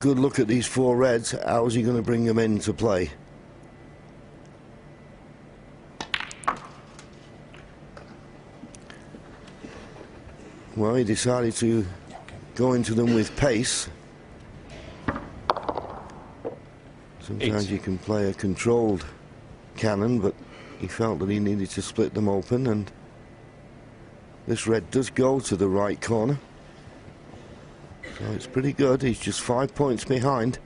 Good look at these four reds. How's he going to bring them into play? Well, he decided to go into them with pace. Sometimes you can play a controlled cannon, but he felt that he needed to split them open, and this red does go to the right corner. So it's pretty good. He's just 5 points behind.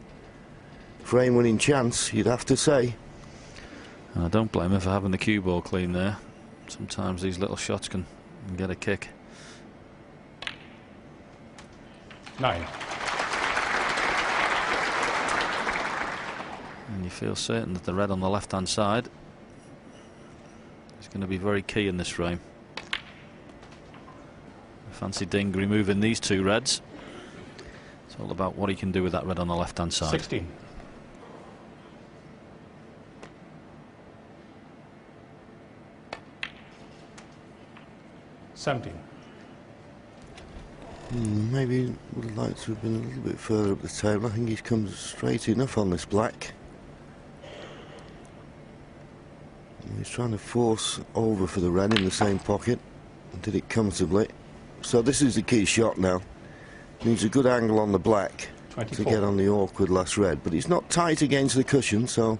Frame winning chance, you'd have to say. And I don't blame him for having the cue ball clean there. Sometimes these little shots can get a kick. 9. And you feel certain that the red on the left hand side is going to be very key in this frame. Fancy Ding removing these two reds. It's all about what he can do with that red on the left hand side. 16. Maybe would have liked to have been a little bit further up the table. I think he's come straight enough on this black. He's trying to force over for the red in the same pocket and did it comfortably. So this is the key shot now. Needs a good angle on the black 24. to get on the awkward last red, but it's not tight against the cushion, so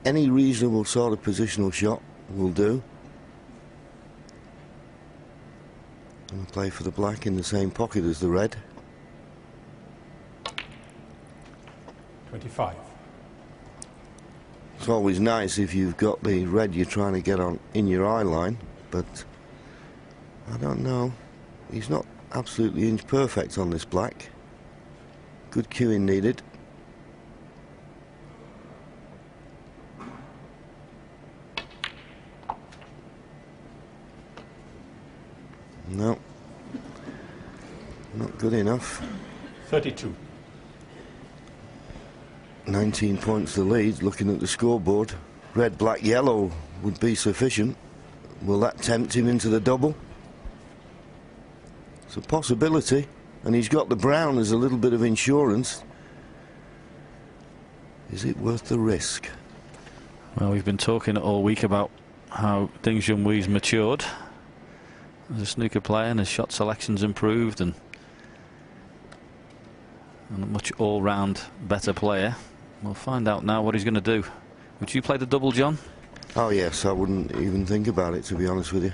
any reasonable sort of positional shot will do. And play for the black in the same pocket as the red. 25. It's always nice if you've got the red you're trying to get on in your eye line, but I don't know. He's not absolutely inch perfect on this black. Good cueing needed. No, not good enough. 32. 19 points the lead. Looking at the scoreboard, red, black, yellow would be sufficient. Will that tempt him into the double? It's a possibility, and he's got the brown as a little bit of insurance. Is it worth the risk? Well, we've been talking all week about how Ding Junhui's matured as a snooker player, and his shot selection's improved, and a much all-round better player. We'll find out now what he's going to do. Would you play the double, John? Oh yes, I wouldn't even think about it, to be honest with you.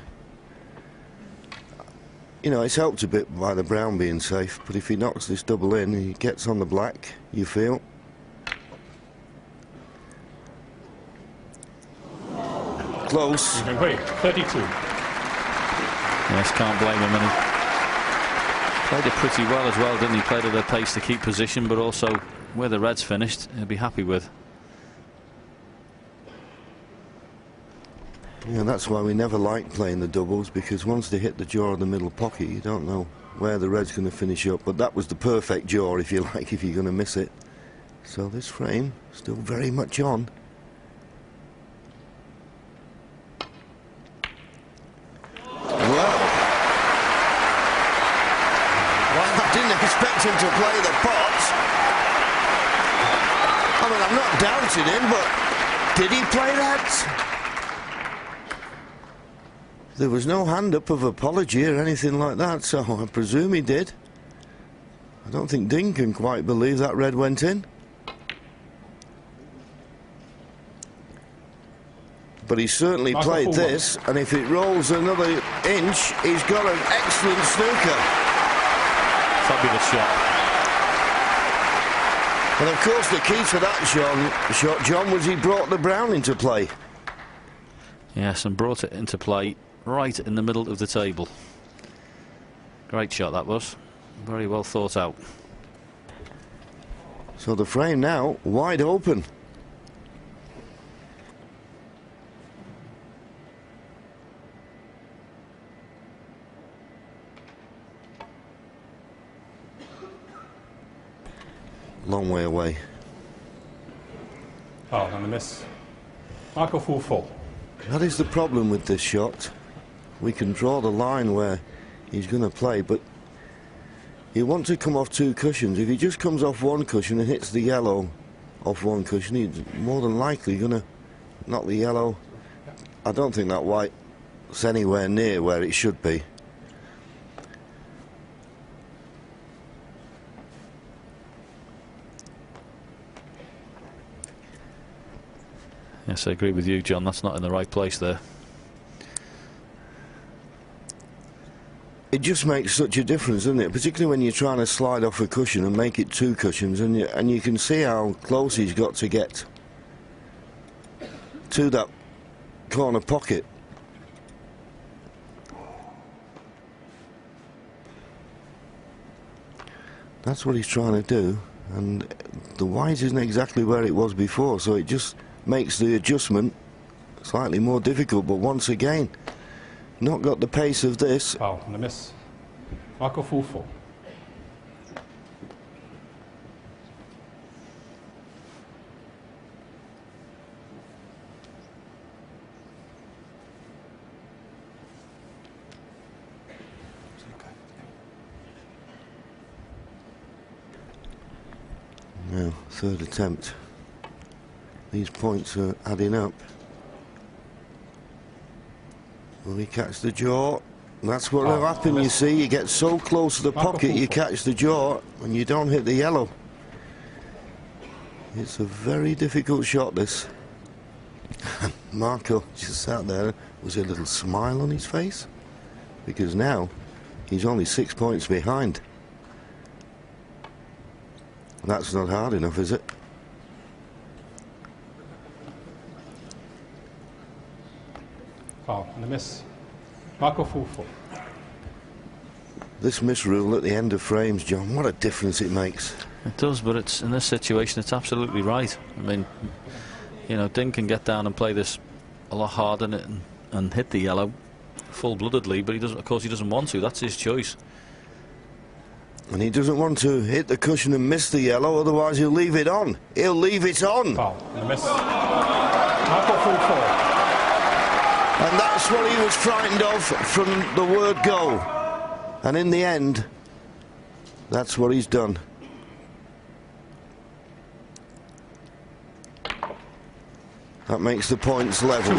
You know, it's helped a bit by the brown being safe, but if he knocks this double in, he gets on the black, you feel. Close. Great. 32. Yes, can't blame him. And he played it pretty well as well, didn't he? Played at a pace to keep position, but also where the red's finished, he'll be happy with. Yeah, that's why we never like playing the doubles, because once they hit the jaw of the middle pocket, you don't know where the red's going to finish up. But that was the perfect jaw, if you like, if you're going to miss it. So this frame still very much on. Expect him to play the pot. I mean, I'm not doubting him, but did he play that? There was no hand up of apology or anything like that, so I presume he did. I don't think Ding can quite believe that red went in. But he certainly played this, and if it rolls another inch, he's got an excellent snooker. Fabulous shot. And of course the key to that shot, John, was he brought the brown into play. Yes, and brought it into play right in the middle of the table. Great shot that was. Very well thought out. So the frame now wide open. Long way away. Oh, and a miss. Marco full. That is the problem with this shot. We can draw the line where he's going to play, but You want to come off 2 cushions. If he just comes off 1 cushion and hits the yellow off 1 cushion, he's more than likely going to knock the yellow. I don't think that white's anywhere near where it should be. Yes, I agree with you, John. That's not in the right place there. It just makes such a difference, doesn't it? Particularly when you're trying to slide off a cushion and make it 2 cushions, and you can see how close he's got to get to that corner pocket. That's what he's trying to do, and the white isn't exactly where it was before, so it just makes the adjustment slightly more difficult. But once again, not got the pace of this. Foul and a miss. Marco full 4. Now, 3rd attempt. These points are adding up. Will he catch the jaw? That's what will happen, you see. You get so close to the pocket, you catch the jaw, and you don't hit the yellow. It's a very difficult shot, this. Marco just sat there. Was there a little smile on his face? Because now he's only 6 points behind. That's not hard enough, is it? Foul and a miss. Marco full 4. This misrule at the end of frames, John, what a difference it makes. It does, but it's in this situation, it's absolutely right. I mean, you know, Ding can get down and play this a lot harder and hit the yellow full-bloodedly, but he doesn't. Of course, he doesn't want to. That's his choice. And he doesn't want to hit the cushion and miss the yellow, otherwise he'll leave it on. He'll leave it on. Foul and a miss. Marco full 4. And that's what he was frightened of from the word go. And in the end, that's what he's done. That makes the points level.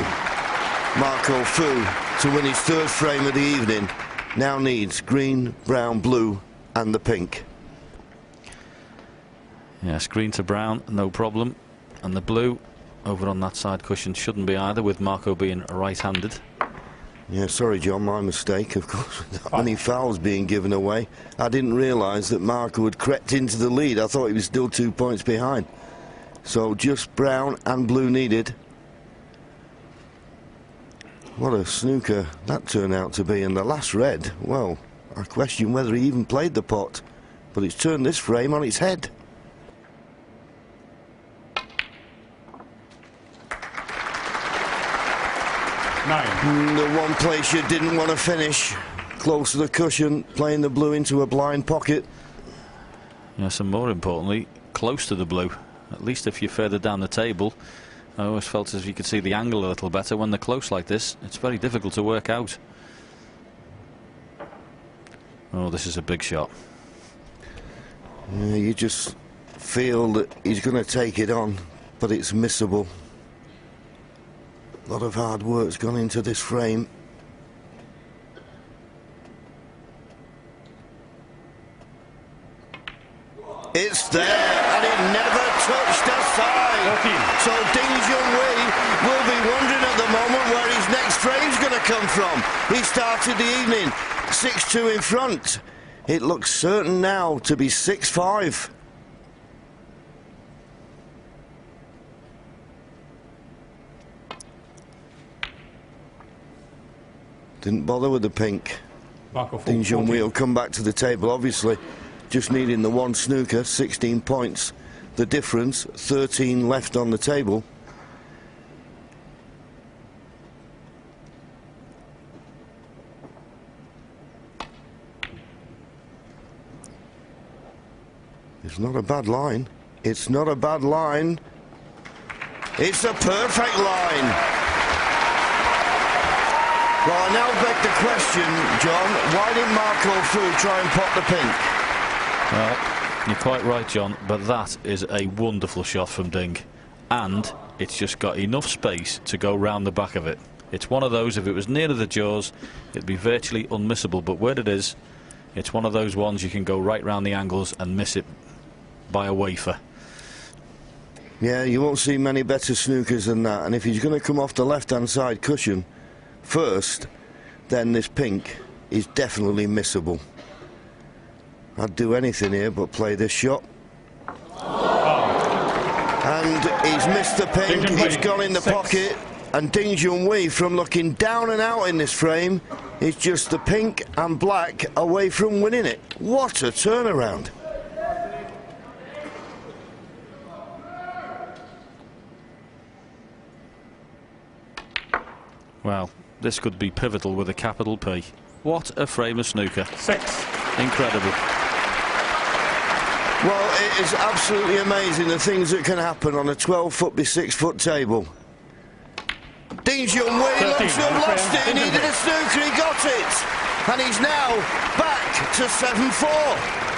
Marco Fu, to win his 3rd frame of the evening, now needs green, brown, blue and the pink. Yes, green to brown, no problem. And the blue over on that side cushion shouldn't be either, with Marco being right-handed. Yeah, sorry, John, my mistake. Of course, with that many fouls being given away, I didn't realise that Marco had crept into the lead. I thought he was still 2 points behind. So just brown and blue needed. What a snooker that turned out to be. And the last red, well, I question whether he even played the pot, but it's turned this frame on its head. The one place you didn't want to finish, close to the cushion, playing the blue into a blind pocket. Yes, and more importantly, close to the blue. At least if you're further down the table. I always felt as if you could see the angle a little better. When they're close like this, it's very difficult to work out. Oh, this is a big shot. Yeah, you just feel that he's going to take it on, but it's missable. A lot of hard work's gone into this frame. It's there, and it never touched the side. So Ding Junhui will be wondering at the moment where his next frame's going to come from. He started the evening 6-2 in front. It looks certain now to be 6-5. Didn't bother with the pink. Ding Junhui will come back to the table, obviously. Just needing the one snooker, 16 points. The difference, 13 left on the table. It's not a bad line. It's not a bad line. It's a perfect line. Well, I now beg the question, John, why did Marco Fu try and pot the pink? Well, you're quite right, John, but that is a wonderful shot from Ding. And it's just got enough space to go round the back of it. It's one of those, if it was nearer the jaws, it'd be virtually unmissable. But where it is, it's one of those ones you can go right round the angles and miss it by a wafer. Yeah, you won't see many better snookers than that. And if he's going to come off the left-hand side cushion first, then this pink is definitely missable. I'd do anything here but play this shot. And he's missed the pink, he's gone in the pocket, and Ding Junhui, from looking down and out in this frame, is just the pink and black away from winning it. What a turnaround. Well, this could be pivotal with a capital P. What a frame of snooker. 6. Incredible. Well, it is absolutely amazing the things that can happen on a 12-foot by 6-foot table. Ding Junhui looks to have lost it. He needed a snooker, he got it. And he's now back to 7-4.